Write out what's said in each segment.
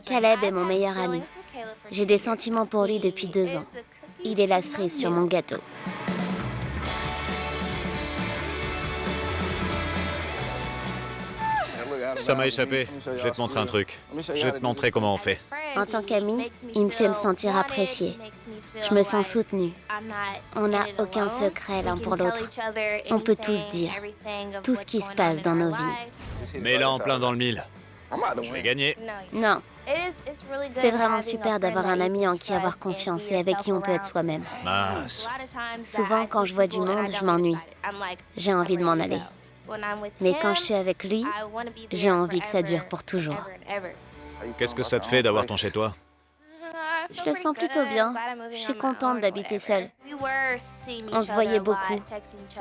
Caleb est mon meilleur ami. J'ai des sentiments pour lui depuis 2 ans. Il est la cerise sur mon gâteau. Ça m'a échappé. Je vais te montrer un truc. Je vais te montrer comment on fait. En tant qu'ami, il me fait me sentir apprécié. Je me sens soutenue. On n'a aucun secret l'un pour l'autre. On peut tous dire tout ce qui se passe dans nos vies. Mets-la en plein dans le mille. Je vais gagner. Non, c'est vraiment super d'avoir un ami en qui avoir confiance et avec qui on peut être soi-même. Mince. Souvent, quand je vois du monde, je m'ennuie. J'ai envie de m'en aller. Mais quand je suis avec lui, j'ai envie que ça dure pour toujours. Qu'est-ce que ça te fait d'avoir ton chez-toi? Je le sens plutôt bien. Je suis contente d'habiter seule. On se voyait beaucoup.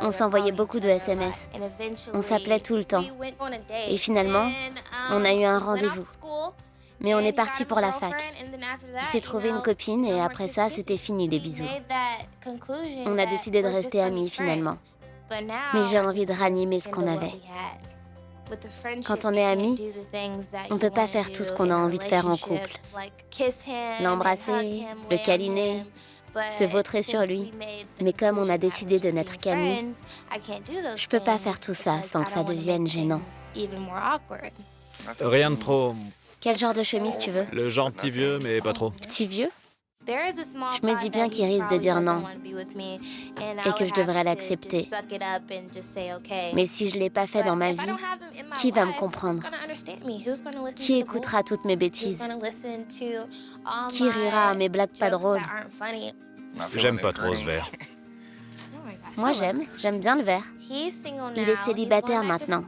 On s'envoyait beaucoup de SMS. On s'appelait tout le temps. Et finalement, on a eu un rendez-vous. Mais on est parti pour la fac. Il s'est trouvé une copine et après ça, c'était fini les bisous. On a décidé de rester amis finalement. Mais j'ai envie de ranimer ce qu'on avait. Quand on est amis, on ne peut pas faire tout ce qu'on a envie de faire en couple. L'embrasser, le câliner, se vautrer sur lui. Mais comme on a décidé de n'être qu'amis, je ne peux pas faire tout ça sans que ça devienne gênant. Rien de trop... Quel genre de chemise tu veux? Le genre petit vieux, mais pas trop. Petit vieux? Je me dis bien qu'il risque de dire non et que je devrais l'accepter. Mais si je ne l'ai pas fait dans ma vie, qui va me comprendre? Qui écoutera toutes mes bêtises? Qui rira à mes blagues pas drôles? J'aime pas trop ce verre. Moi j'aime bien le verre. Il est célibataire maintenant.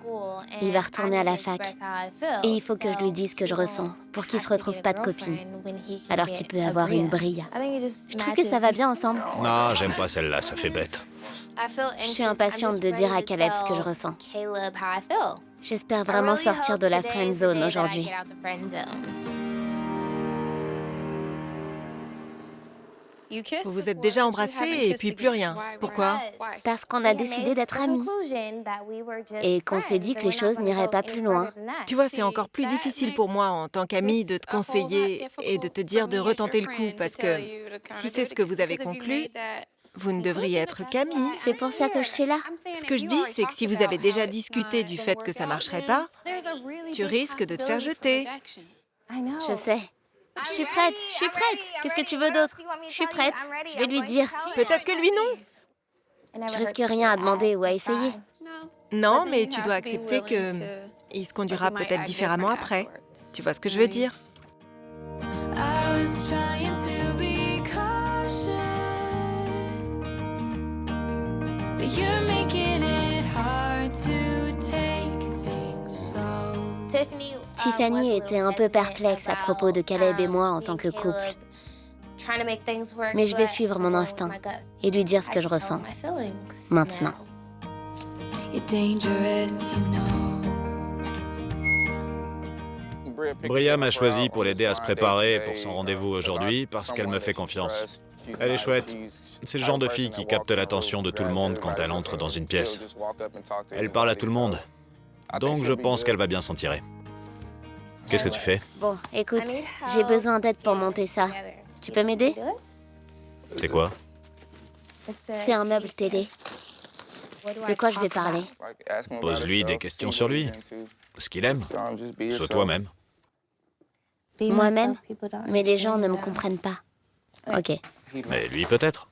Il va retourner à la fac. Et il faut que je lui dise ce que je ressens pour qu'il se retrouve pas de copine. Alors qu'il peut avoir une brille. Je trouve que ça va bien ensemble. Non, j'aime pas celle-là, ça fait bête. Je suis impatiente de dire à Caleb ce que je ressens. J'espère vraiment sortir de la friend zone aujourd'hui. Vous vous êtes déjà embrassés et puis plus rien. Pourquoi? Parce qu'on a décidé d'être amis. Et qu'on s'est dit que les choses n'iraient pas plus loin. Tu vois, c'est encore plus difficile pour moi en tant qu'amie de te conseiller et de te dire de retenter le coup parce que si c'est ce que vous avez conclu, vous ne devriez être qu'amis. C'est pour ça que je suis là. Ce que je dis, c'est que si vous avez déjà discuté du fait que ça marcherait pas, tu risques de te faire jeter. Je sais. Je suis prête. Qu'est-ce que tu veux d'autre? Je suis prête. Je vais lui dire. Peut-être que lui, non. Je risque rien à demander ou à essayer. Non, mais tu dois accepter que il se conduira peut-être différemment après. Tu vois ce que je veux dire? Tiffany était un peu perplexe à propos de Caleb et moi en tant que couple. Mais je vais suivre mon instinct et lui dire ce que je ressens. Maintenant. Bria m'a choisi pour l'aider à se préparer pour son rendez-vous aujourd'hui parce qu'elle me fait confiance. Elle est chouette. C'est le genre de fille qui capte l'attention de tout le monde quand elle entre dans une pièce. Elle parle à tout le monde. Donc je pense qu'elle va bien s'en tirer. Qu'est-ce que tu fais? Bon, écoute, j'ai besoin d'aide pour monter ça. Tu peux m'aider? C'est quoi? C'est un meuble télé. De quoi je vais parler? Pose-lui des questions sur lui. Ce qu'il aime. Sois toi-même. Moi-même? Mais les gens ne me comprennent pas. Ok. Mais lui peut-être.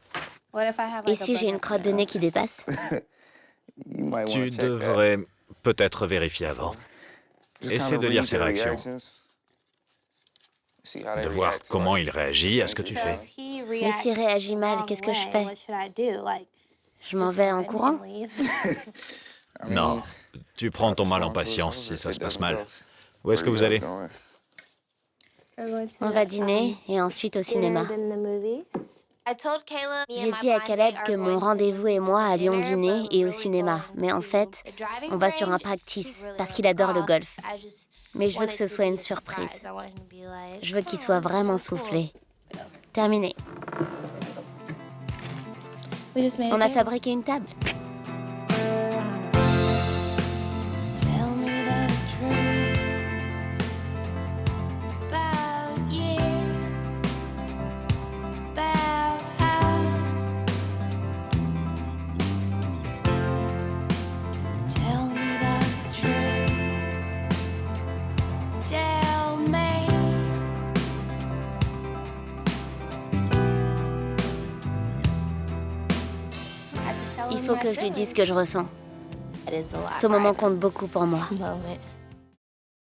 Et si j'ai une crotte de nez qui dépasse? Tu devrais peut-être vérifier avant. Essaie de lire ses réactions. De voir comment il réagit à ce que tu fais. Mais s'il réagit mal, qu'est-ce que je fais? Je m'en vais en courant? Non, tu prends ton mal en patience si ça se passe mal. Où est-ce que vous allez? On va dîner et ensuite au cinéma. J'ai dit à Caleb que mon rendez-vous et moi allions dîner et au cinéma. Mais en fait, on va sur un practice parce qu'il adore le golf. Mais je veux que ce soit une surprise. Je veux qu'il soit vraiment soufflé. Terminé. On a fabriqué une table. faut que je lui dise ce que je ressens. Ce moment compte beaucoup pour moi.